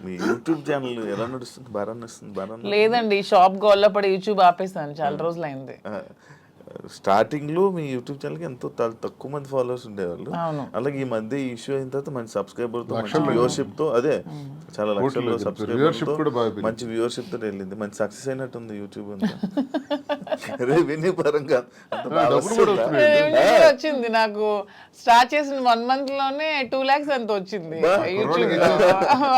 మీ YouTube channel ఎలా నడుస్తుంది? బాగా నడుస్తుంది? లేదండి, షాప్ గోల్లో పడి యూట్యూబ్ ఆపేసాను, చాలా రోజులు అయింది. స్టార్టింగ్ లో మీ యూట్యూబ్ ఛానల్ కి ఎంతో తక్కువ మంది ఫాలోవర్స్ ఉండేవాళ్ళు. అలాగే ఈ మధ్య ఈ ఇష్యూ అయిన తర్వాత మంచి సబ్స్క్రైబర్ తో, మంచి వ్యూవర్షిప్ తో, అదే చాలా లక్షల్లో సబ్స్క్రైబర్ తో, మంచి వ్యూవర్షిప్ తో వెళ్ళింది. మంచి సక్సెస్ అయినట్టుంది యూట్యూబ్ అంతా. రెవెన్యూ పరంగా వచ్చింది నాకు. స్టార్ట్ చేసిన 1 month లోనే 2 lakhs అంత వచ్చింది యూట్యూబ్.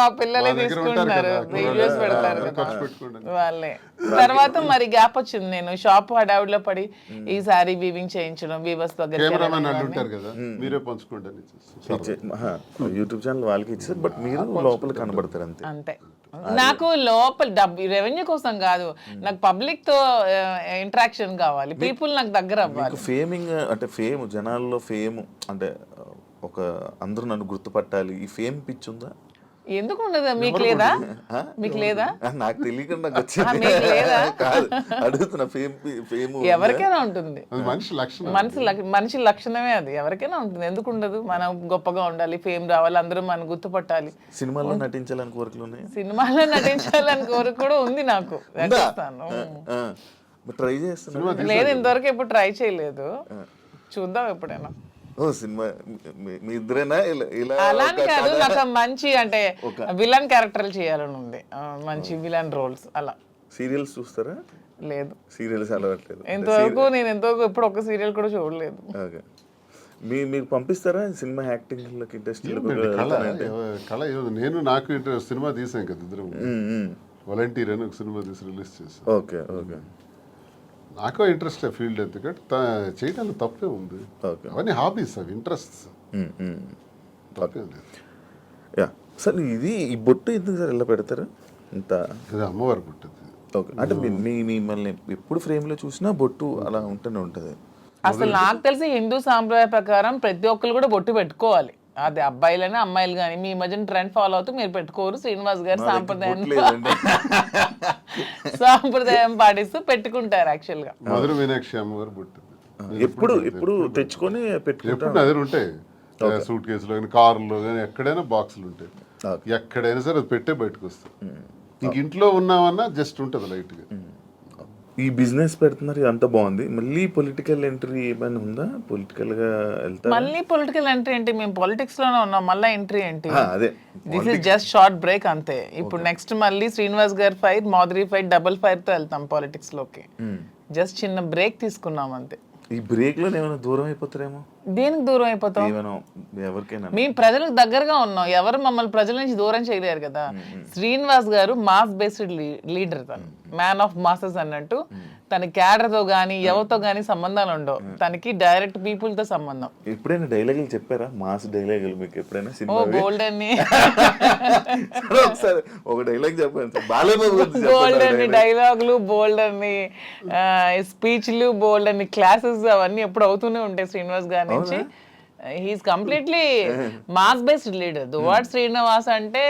ఆ పిల్లలే తీసుకుంటున్నారు, వీడియోస్ పెడతారు కదా వాళ్ళే. తర్వాత మరి గ్యాప్ వచ్చింది, నేను షాప్ హడావుడిలో పడి ఈ సారీ వీవింగ్ చేయించడం, వీవర్స్ దగ్గర యూట్యూబ్ ఛానల్ వాళ్ళకి ఇచ్చారు, బట్ మీరు లోపల కనబడతారు అంతే. అంతే. నాకు లోపల రెవెన్యూ కోసం కాదు, నాకు పబ్లిక్ తో ఇంటరాక్షన్ కావాలి, పీపుల్ నాకు దగ్గర అవ్వాలి. ఫేమింగ్ అంటే ఫేమ్, జనాల్లో ఫేమ్ అంటే ఒక అందరూ నన్ను గుర్తుపట్టాలి, ఈ ఫేమ్ పిచ్చి ఉందా? ఎందుకు ఉండదు? మీకు లేదా? మీకు లేదా? నాకు తెలియకుండా నాకు వచ్చింది కాదు, అడుగుతున్నా. ఫేమ్ ఎవరికైనా ఉంటుంది, మనిషి లక్షణమే అది, ఎవరికైనా ఉంటుంది. ఎందుకు ఉండదు? మనం గొప్పగా ఉండాలి, ఫేమ్ రావాలి, అందరూ మనం గుర్తుపట్టాలి. సినిమాలో నటించాలని కోరికలు ఉన్నాయి? సినిమాలో నటించాలని కోరిక కూడా ఉంది నాకు. ట్రై చేస్తున్నా. లేదు, ఇంతవరకు ఎప్పుడు ట్రై చేయలేదు, చూద్దాం ఎప్పుడైనా. సినిమా మీ ఇద్దరేనా? అలానే కాదు, నాకు మంచి అంటే విలన్ క్యారెక్టర్లు చేయాలని ఉంది, మంచి విలన్ రోల్స్. అలా సీరియల్స్ చూస్తారా? లేదు, సీరియల్స్ అలవాట్లేదు ఇంతవరకు. నేను ఎంతవరకు ఎప్పుడు ఒక సీరియల్ కూడా చూడలేదు. మీకు పంపిస్తారా సినిమా యాక్టింగ్ ఇంట్రెస్ట్? నాకు సినిమా తీసాను కదా ఇద్దరు, వాలంటీర్ అని ఒక సినిమా తీసి రిలీజ్ చేశాను. Okay okay. నాకు ఇంట్రెస్ట్ ఫీల్డ్, ఎందుకంటే చేయడానికి తప్పే ఉంది. అవన్నీ హాబీస్, అవి ఇంట్రెస్ట్స్, తప్పే లేదు. సార్ ఇది ఈ బొట్టు ఎందుకు సార్ ఇలా పెడతారు? ఇంత ఇది అమ్మవారి బొట్టు. ఓకే, అంటే మిమ్మల్ని ఎప్పుడు ఫ్రేమ్లో చూసినా బొట్టు అలా ఉంటూనే ఉంటుంది. అసలు నాకు తెలిసి హిందూ సాంప్రదాయ ప్రకారం ప్రతి ఒక్కరు కూడా బొట్టు పెట్టుకోవాలి, అది అబ్బాయిలైనా అమ్మాయిలు కానీ. మీ మధ్యన ట్రెండ్ ఫాలో అవుతూ మీరు పెట్టుకోరు, శ్రీనివాస్ గారు సాంప్రదాయం పాటిస్తూ పెట్టుకుంటారు. యాక్చువల్ గా మధుర మీనాక్షి అమ్మవారు బొట్టు ఎప్పుడు తెచ్చుకొని పెట్టుకుంటారు. అదే ఉంటాయి సూట్ కేసులో కానీ, కారులో కానీ, ఎక్కడైనా బాక్సులు ఉంటాయి. ఎక్కడైనా సరే అది పెట్టే బయటకు వస్తాయి. ఇంక ఇంట్లో ఉన్నామన్నా జస్ట్ ఉంటుంది లైట్ గా. ఈ బిజినెస్ పెడుతున్నారు, అంత బాగుంది. మళ్ళీ పొలిటికల్ ఎంట్రీ ఏమైనా ఉందా? పొలిటికల్ గా వెళ్తారు? మళ్ళీ పొలిటికల్ ఎంట్రీ ఏంటి? మేము పాలిటిక్స్ లోనే ఉన్నాం, మళ్ళీ ఎంట్రీ ఏంటి? అదే, this is just short break అంతే. ఇప్పుడు నెక్స్ట్ మళ్ళీ శ్రీనివాస్ గారి fire, Madhuri fire, double fire తో వెళ్తాం పాలిటిక్స్ లోకి. జస్ట్ చిన్న బ్రేక్ తీసుకున్నాం అంతే. ఈ బ్రేక్ లో ఏమైనా దూరం అయిపోతారేమో? దేనికి దూరం అయిపోతాం? ఎవరికైనా మేము ప్రజలకు దగ్గరగా ఉన్నాం, ఎవరు మమ్మల్ని ప్రజల నుంచి దూరం చేయలేరు కదా. శ్రీనివాస్ గారు మాస్ బేస్డ్ లీడర్, తను మ్యాన్ ఆఫ్ మాసెస్ అన్నట్టు. తన క్యాడర్ తో గానీ ఎవరితో గానీ సంబంధాలు ఉండవు, తనకి డైరెక్ట్ పీపుల్ తో సంబంధం. ఎప్పుడైనా డైలాగులు చెప్పారా? మాస్ డైలాగులు మీకు ఎప్పుడైనా? ఓ గోల్డ్ అని ఒకసారి ఒక డైలాగ్ చెప్పండి. గోల్డ్ అని డైలాగులు, బోల్డ్ అని స్పీచ్లు, బోల్డ్ అని క్లాసెస్, అవన్నీ ఎప్పుడు అవుతూనే ఉంటాయి శ్రీనివాస్ గారి నుంచి. He is completely mass based leader. Duvvada Srinivas అంటే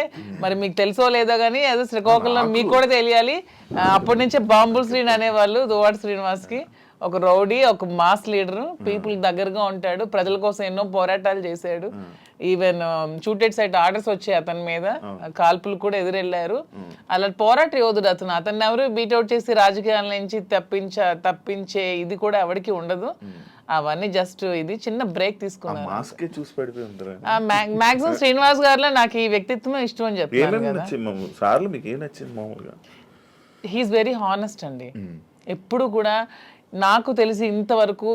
మరి మీకు తెలుసో లేదో కానీ అది శ్రీకాకుళం మీకు కూడా తెలియాలి. అప్పటి నుంచే బాంబుల్ శ్రీని అనేవాళ్ళు దువ్వాడ శ్రీనివాస్ కి. ఒక రౌడీ, ఒక మాస్ లీడర్, పీపుల్ దగ్గరగా ఉంటాడు, ప్రజల కోసం ఎన్నో పోరాటాలు చేశాడు. ఈవెన్ షూటెడ్ సైట్ ఆర్డర్స్ వచ్చాయి అతని మీద, కాల్పులు కూడా ఎదురెళ్లారు. అలా పోరాట యోధుడు అతను. అతన్ని ఎవరు బీట్అవుట్ చేసి రాజకీయాల నుంచి తప్పించే ఇది కూడా ఎవరికి ఉండదు. అవన్నీ జస్ట్ ఇది చిన్న బ్రేక్ తీసుకున్నాను. మాక్సిమం శ్రీనివాస్ గారిలో నాకు ఈ వ్యక్తిత్వం ఇష్టం అని చెప్తాను కదా. హీఈస్ వెరీ హానెస్ట్ అండి. ఎప్పుడు కూడా నాకు తెలిసి ఇంతవరకు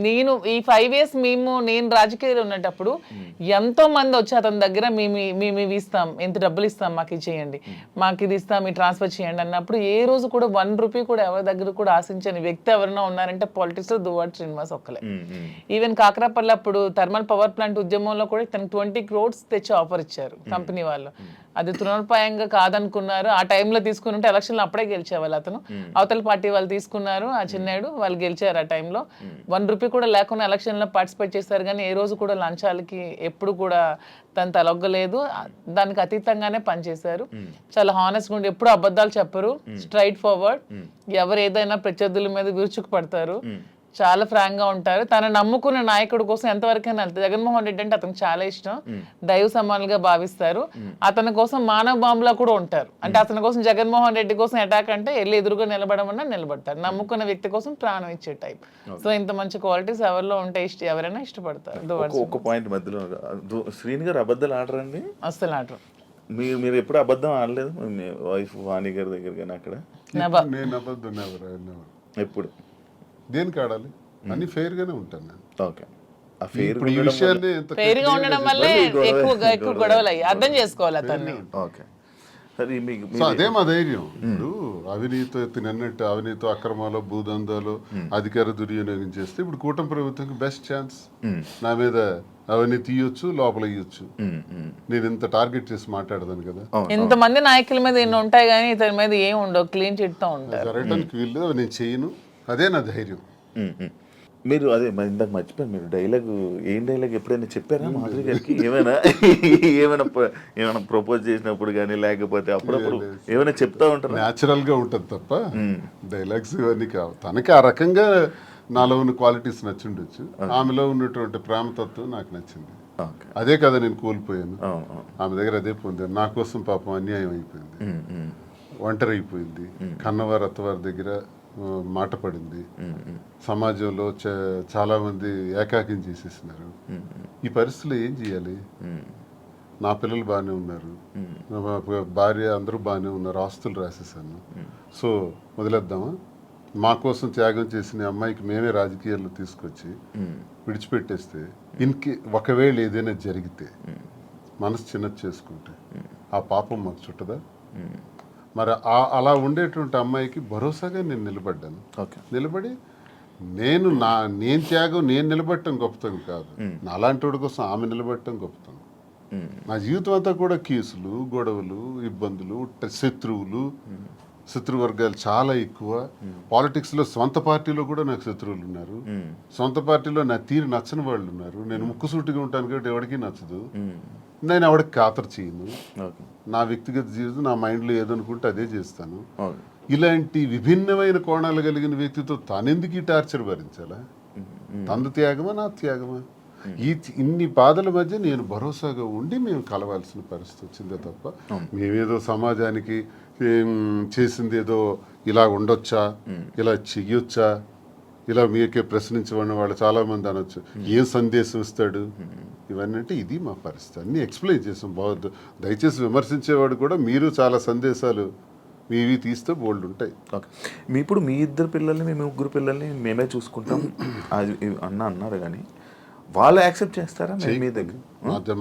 నేను ఈ 5 years నేను రాజకీయాలు ఉన్నప్పుడు ఎంతో మంది వచ్చి అతని దగ్గర మేము ఇస్తాం, ఎంత డబ్బులు ఇస్తాం, మాకు ఇది చేయండి, మాకు ఇది ఇస్తాం, మీ ట్రాన్స్ఫర్ చేయండి అన్నప్పుడు ఏ రోజు కూడా 1 రూపీ కూడా ఎవరి దగ్గర కూడా ఆశించని వ్యక్తి ఎవరైనా ఉన్నారంటే పాలిటిక్స్ లో దువ్వాడ శ్రీనివాస్ ఒక్కలే. ఈవెన్ కాకరాపల్లి అప్పుడు థర్మల్ పవర్ ప్లాంట్ ఉద్యమంలో కూడా తనకు 20 crores తెచ్చి ఆఫర్ ఇచ్చారు కంపెనీ వాళ్ళు. అది తృణోపాయంగా కాదనుకున్నారు. ఆ టైంలో తీసుకుని ఉంటే ఎలక్షన్లో అప్పుడే గెలిచేవాళ్ళు. అతను అవతల పార్టీ వాళ్ళు తీసుకున్నారు, ఆ చిన్నాడు వాళ్ళు గెలిచారు. ఆ టైంలో 1 రూపీ కూడా లేకుండా ఎలక్షన్లో పార్టిసిపేట్ చేస్తారు. కానీ ఏ రోజు కూడా లంచాలకి ఎప్పుడు కూడా తను తలొగ్గలేదు. దానికి అతీతంగానే పనిచేశారు. చాలా హానెస్ట్గా ఉండి ఎప్పుడు అబద్ధాలు చెప్పరు, స్ట్రైట్ ఫార్వర్డ్. ఎవరు ఏదైనా ప్రత్యర్థుల మీద విరుచుకు పడతారు. చాలా ఫ్రాంక్ గా ఉంటారు. తన నమ్ముకున్న నాయకుడి కోసం ఎంతవరకైనా వెళ్తారు. జగన్మోహన్ రెడ్డి అంటే అతనికి చాలా ఇష్టం, దైవ సమానులుగా భావిస్తారు. అతని కోసం మానవ బాంబులా కూడా ఉంటారు. అంటే అతని కోసం జగన్మోహన్ రెడ్డి కోసం అటాక్ అంటే వెళ్ళి ఎదురుగా నిలబడమన్నా నిలబడతారు. నమ్ముకున్న వ్యక్తి కోసం ప్రాణం ఇచ్చే టైప్. సో ఇంత మంచి క్వాలిటీస్ ఎవరిలో ఉంటే ఎవరైనా ఇష్టపడతారు. ఒక పాయింట్ మధ్యలో శ్రీని గారు అబద్ధాలు ఆడరండి? అస్సలు ఆడరు. మీరు ఎప్పుడు అబద్ధం ఆడలేదు మీ వైఫ్ వాణి గారి దగ్గర కానీ అక్కడ? నేను అబద్ధం ఎప్పుడు? దేనికి ఆడాలి? అన్ని ఫెయిర్ గానే ఉంటాను నేను. ఓకే. ఆ ఫెయిర్ ఇప్పుడు ఈ విషయాన్ని ఫెయిర్ గా ఉండడం వల్లే ఎక్కువ గొడవలు అయ్యి అర్థం చేసుకోవాలి అతన్ని. ఓకే. సరే మీకు సో అదే మా ధైర్యం. ఇప్పుడు అవినీతి తిన్నట్టు అవినీతి అక్రమాలు భూదందాలు అధికార దుర్వినియోగం చేస్తే ఇప్పుడు కూటమి ప్రభుత్వంకి బెస్ట్ ఛాన్స్. నా మీద అవినీతి తీయొచ్చు, లోపల ఇయ్యొచ్చు. నేను ఇంత టార్గెట్ చేసి మాట్లాడదాను కదా. ఇంతమంది నాయకుల మీద ఎన్ని ఉంటాయి కానీ ఇతని మీద ఏం ఉండవు, క్లీన్ చిట్ తో ఉంటారు. జరగడానికి వీళ్ళు నేను చేయను, అదే నా ధైర్యం. మీరు అదే ఇందాక మర్చిపోయాను, మీరు ఏం డైలాగ్ ఎప్పుడైనా చెప్పారా మాధురి గారికి? ఏమైనా ఏమైనా ప్రపోజ్ చేసినప్పుడు కానీ లేకపోతే అప్పుడప్పుడు ఏమైనా చెప్తా ఉంటారు? న్యాచురల్ గా ఉంటుంది తప్ప డైలాగ్స్ ఇవన్నీ కావు. తనకి ఆ రకంగా నాలో ఉన్న క్వాలిటీస్ నచ్చిండొచ్చు, ఆమెలో ఉన్నటువంటి ప్రేమతత్వం నాకు నచ్చింది. అదే కదా నేను కోల్పోయాను, ఆమె దగ్గర అదే పొందాను. నా కోసం పాపం అన్యాయం అయిపోయింది, ఒంటరి అయిపోయింది, కన్నవారు అత్తవారి దగ్గర మాట పడింది, సమాజంలో చాలా మంది ఏకాకిం చేసేసినారు. ఈ పరిస్థితుల్లో ఏం చేయాలి? నా పిల్లలు బాగానే ఉన్నారు, భార్య అందరూ బాగానే ఉన్నారు, ఆస్తులు రాసేసాను. సో వదిలేద్దామా? మా కోసం త్యాగం చేసిన అమ్మాయికి మేమే రాజకీయాల్లో తీసుకొచ్చి విడిచిపెట్టేస్తే ఒకవేళ ఏదైనా జరిగితే మనసు చిన్నది చేసుకుంటే ఆ పాపం మాకు చుట్టదా? మరి అలా ఉండేటువంటి అమ్మాయికి భరోసాగా నేను నిలబడ్డాను. నిలబడి నేను త్యాగం నేను నిలబడటం గొప్పతనం కాదు, నా అలాంటి వాడి కోసం ఆమె నిలబడటం గొప్పతనం. నా జీవితం అంతా కూడా కేసులు, గొడవలు, ఇబ్బందులు, శత్రువర్గాలు చాలా ఎక్కువ. పాలిటిక్స్లో సొంత పార్టీలో కూడా నాకు శత్రువులు ఉన్నారు, సొంత పార్టీలో నా తీరు నచ్చని వాళ్ళు ఉన్నారు. నేను ముక్కుసూటిగా ఉంటాను కాబట్టి ఎవరికి నచ్చదు, నేను ఎవరికి ఖాతరు చేయను. నా వ్యక్తిగత జీవితం నా మైండ్లో ఏదనుకుంటే అదే చేస్తాను. ఇలాంటి విభిన్నమైన కోణాలు కలిగిన వ్యక్తితో తానెందుకు ఈ టార్చర్ భరించాలా? తన త్యాగమా నా త్యాగమా? ఇన్ని బాధల మధ్య నేను భరోసాగా ఉండి మేము కలవాల్సిన పరిస్థితి వచ్చిందే తప్ప మేమేదో సమాజానికి చేసింది ఏదో ఇలా ఉండొచ్చా, ఇలా చెయ్యొచ్చా, ఇలా మీకే ప్రశ్నించబడిన వాళ్ళు చాలా మంది అనొచ్చు, ఏం సందేశం ఇస్తాడు, ఇవన్నీ అంటే ఇది మా పరిస్థితి. అన్నీ ఎక్స్ప్లెయిన్ చేసాం. బాగుంది, దయచేసి విమర్శించేవాడు కూడా మీరు చాలా సందేశాలు మీవి తీస్తే బోల్డ్ ఉంటాయి. ఓకే. ఇప్పుడు మీ ఇద్దరు పిల్లల్ని, మీ ముగ్గురు పిల్లల్ని మేమే చూసుకుంటాం అది అన్నారు కానీ వాళ్ళు యాక్సెప్ట్ చేస్తారా? మీ దగ్గర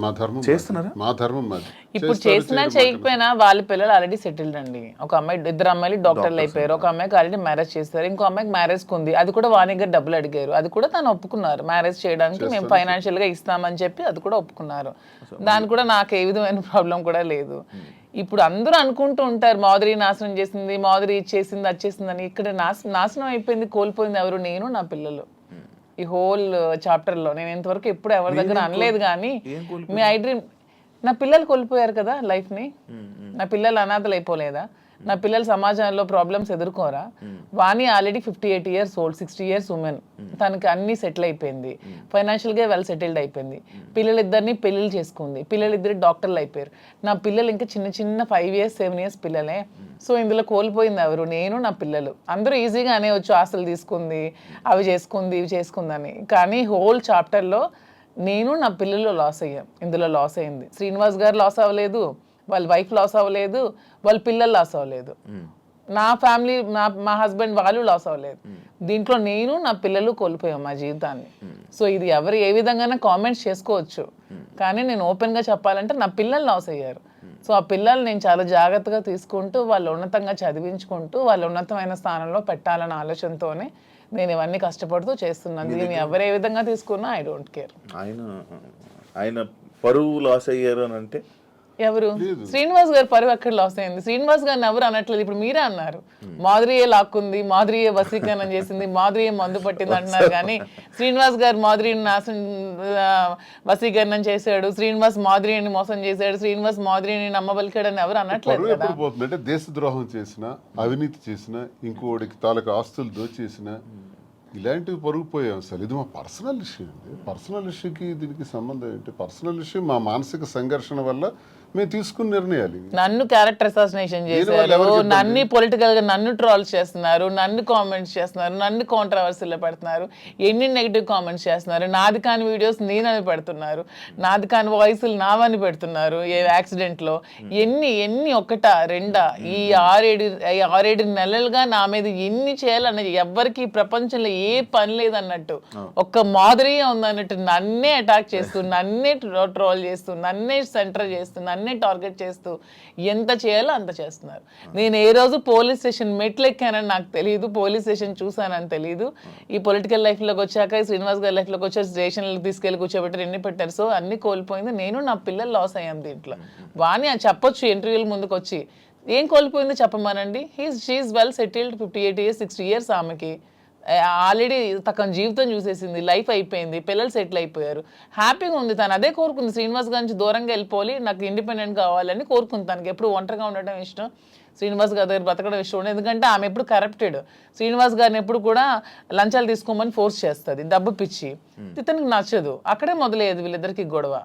మా ధర్మం చేస్తున్నారా? మా ధర్మం మాది. ఇప్పుడు చేసినా చేయకపోయినా వాళ్ళ పిల్లలు ఆల్రెడీ సెటిల్డ్ అండి. ఒక అమ్మాయి, ఇద్దరు అమ్మాయిలు డాక్టర్లు అయిపోయారు. ఒక అమ్మాయికి ఆల్రెడీ మ్యారేజ్ చేస్తారు, ఇంకో అమ్మాయికి మ్యారేజ్ ఉంది. అది కూడా వాణి గారు డబ్బులు అడిగారు, అది కూడా తను ఒప్పుకున్నారు. మ్యారేజ్ చేయడానికి మేము ఫైనాన్షియల్ గా ఇస్తామని చెప్పి అది కూడా ఒప్పుకున్నారు. దాని కూడా నాకు ఏ విధమైన ప్రాబ్లం కూడా లేదు. ఇప్పుడు అందరూ అనుకుంటూ ఉంటారు మాధురి నాశనం చేసింది, మాధురి ఇచ్చేసింది, వచ్చేసింది అని. ఇక్కడ నాశనం అయిపోయింది, కోల్పోయింది ఎవరు? నేను, నా పిల్లలు. ఈ హోల్ చాప్టర్ లో నేను ఇంతవరకు ఎప్పుడు ఎవరి దగ్గర అనలేదు కానీ మీ ఐ డ్రీమ్, నా పిల్లలు కోల్పోయారు కదా లైఫ్ ని. నా పిల్లలు అనాథలు అయిపోలేదా? నా పిల్లలు సమాజంలో ప్రాబ్లమ్స్ ఎదుర్కోరా? Vani already 58 years old, 60 years women. తనకి అన్ని సెటిల్ అయిపోయింది, ఫైనాన్షియల్ గా వెల్ సెటిల్డ్ అయిపోయింది. పిల్లలిద్దరిని పెళ్లిళ్ళు చేసుకుంది, పిల్లలిద్దరు డాక్టర్లు అయిపోయారు. నా పిల్లలు ఇంకా చిన్న 5 years 7 years పిల్లలే. సో ఇందులో కోల్పోయింది ఎవరు? నేను, నా పిల్లలు. అందరూ ఈజీగా అనేవచ్చు ఆస్తులు తీసుకుంది, అవి చేసుకుంది, ఇవి చేసుకుందని. కానీ హోల్ చాప్టర్లో నేను, నా పిల్లలు లాస్ అయ్యాం. ఇందులో లాస్ అయింది శ్రీనివాస్ గారు లాస్ అవ్వలేదు, వాళ్ళ వైఫ్ లాస్ అవ్వలేదు, వాళ్ళ పిల్లలు లాస్ అవ్వలేదు, నా ఫ్యామిలీ, మా హస్బెండ్ వాళ్ళు లాస్ అవ్వలేదు. దీంట్లో నేను, నా పిల్లలు కోల్పోయాం మా జీవితాన్ని. సో ఇది ఎవరు ఏ విధంగా కామెంట్స్ చేసుకోవచ్చు, కానీ నేను ఓపెన్గా చెప్పాలంటే నా పిల్లలు లాస్ అయ్యారు. సో ఆ పిల్లలు నేను చాలా జాగ్రత్తగా తీసుకుంటూ వాళ్ళు ఉన్నతంగా చదివించుకుంటూ వాళ్ళు ఉన్నతమైన స్థానంలో పెట్టాలన్న ఆలోచనతోనే నేను ఇవన్నీ కష్టపడుతూ చేస్తున్నాను. దీన్ని ఎవరు ఏ విధంగా తీసుకున్నా ఐ డోంట్ కేర్. ఆయన పరువు లాస్ అయ్యారు అని అంటే ఎవరు? శ్రీనివాస్ గారు పరువు ఎక్కడ లాస్ అయింది? శ్రీనివాస్ గారిని ఎవరు అనట్లేదు. ఇప్పుడు మీరే అన్నారు మాధురియే లాక్కుంది, మాధురియే వశీకరణం చేసింది, మాధురియే మందు పట్టింది అంటున్నారు. కానీ శ్రీనివాస్ గారు మాధురిని వశీకరణం చేశాడు, శ్రీనివాస్ మాధురిని మోసం చేశాడు, శ్రీనివాస్ మాధురిని నమ్మబలికాడని ఎవరు అనట్లేదు కదా. పోతుందంటే దేశద్రోహం చేసిన, అవినీతి చేసిన, ఇంకోటికి తాలూకు ఆస్తులు దోచేసిన ఇలాంటివి పొరుగుపోయాం అసలు. ఇది మా పర్సనల్ ఇష్యూ అండి. పర్సనల్ ఇష్యూకి దీనికి సంబంధం ఏంటి? పర్సనల్ ఇష్యూ మా మానసిక సంఘర్షణ వల్ల మేము తీసుకున్న నిర్ణయాలు ఇవి. నన్ను క్యారెక్టర్ అసాసినేషన్ చేశారు, నన్ను పొలిటికల్ గా నన్ను ట్రోల్స్ చేస్తున్నారు, నన్ను కామెంట్స్ చేస్తున్నారు, నన్ను కాంట్రవర్సీలో పెడుతున్నారు, ఎన్ని నెగిటివ్ కామెంట్స్ చేస్తున్నారు, నాది కాని వీడియోస్ నేనని పెడుతున్నారు, నాది కాని వాయిస్లు నావని పెడుతున్నారు ఏ యాక్సిడెంట్ లో. ఎన్ని ఎన్ని ఒకటా రెండా ఈ 6-7 నెలలుగా నా మీద ఎన్ని చేయాలన్నది ఎవ్వరికి ప్రపంచంలో ఏ పని లేదన్నట్టు, ఒక్క మాదిరిగా ఉందన్నట్టు నన్నే అటాక్ చేస్తూ, నన్నే ట్రోల్ చేస్తూ, నన్నే సెంటర్ చేస్తూ, నన్నే టార్గెట్ చేస్తూ ఎంత చేయాలో అంత చేస్తున్నారు. నేను ఏ రోజు పోలీస్ స్టేషన్ మెట్లు ఎక్కానని నాకు తెలియదు, పోలీస్ స్టేషన్ చూసానని తెలియదు. ఈ పొలిటికల్ లైఫ్లోకి వచ్చాక, శ్రీనివాస్ గారి లైఫ్లోకి వచ్చాక స్టేషన్లకు తీసుకెళ్ళి కూర్చోబెట్టారు, ఎన్ని పెట్టారు. సో అన్ని కోల్పోయింది నేను, నా పిల్లలు లాస్ అయ్యాం దీంట్లో. వాణి అని చెప్పొచ్చు ఇంటర్వ్యూల ముందుకు వచ్చి, ఏం కోల్పోయిందో చెప్పమానండి. She is well settled, 58 years 60 years ఆమెకి ఆల్రెడీ తన జీవితం చూసేసింది, లైఫ్ అయిపోయింది, పిల్లలు సెటిల్ అయిపోయారు, హ్యాపీగా ఉంది. తను అదే కోరుకుంది, శ్రీనివాస్ గారి నుంచి దూరంగా వెళ్ళిపోవాలి, నాకు ఇండిపెండెంట్ కావాలని కోరుకుంది. తనకి ఎప్పుడు ఒంటరిగా ఉండటం ఇష్టం, శ్రీనివాస్ గారి దగ్గర బతకడం ఇష్టం. ఎందుకంటే ఆమె ఎప్పుడు కరప్టెడ్, శ్రీనివాస్ గారిని ఎప్పుడు కూడా లంచాలు తీసుకోమని ఫోర్స్ చేస్తుంది, డబ్బు పిచ్చి. ఇతనికి నచ్చదు, అక్కడే మొదలయ్యేది వీళ్ళిద్దరికి గొడవ.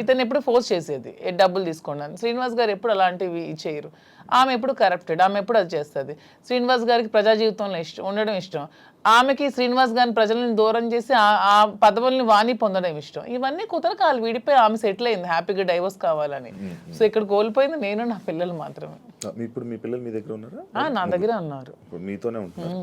ఇతను ఎప్పుడు ఫోర్స్ చేసేది డబ్బులు తీసుకోండి. శ్రీనివాస్ గారు ఎప్పుడు అలాంటివి చేయరు. ఆమె ఎప్పుడు కరప్టెడ్, ఆమె ఎప్పుడు అది చేస్తుంది. శ్రీనివాస్ గారికి ప్రజా జీవితంలో ఉండడం ఇష్టం, ఆమెకి శ్రీనివాస్ గారిని ప్రజలను దూరం చేసి ఆ పదవుల్ని వాణి పొందడం ఇష్టం. ఇవన్నీ కుదరకాలు విడిపోయి ఆమె సెటిల్ అయింది, హ్యాపీగా డైవోర్స్ కావాలని. సో ఇక్కడ కోల్పోయింది నేను, నా పిల్లలు మాత్రమే. ఇప్పుడు మీ పిల్లలు మీ దగ్గర ఉన్నారా? నా దగ్గరే ఉన్నారు. మీతోనే ఉంటున్నారు.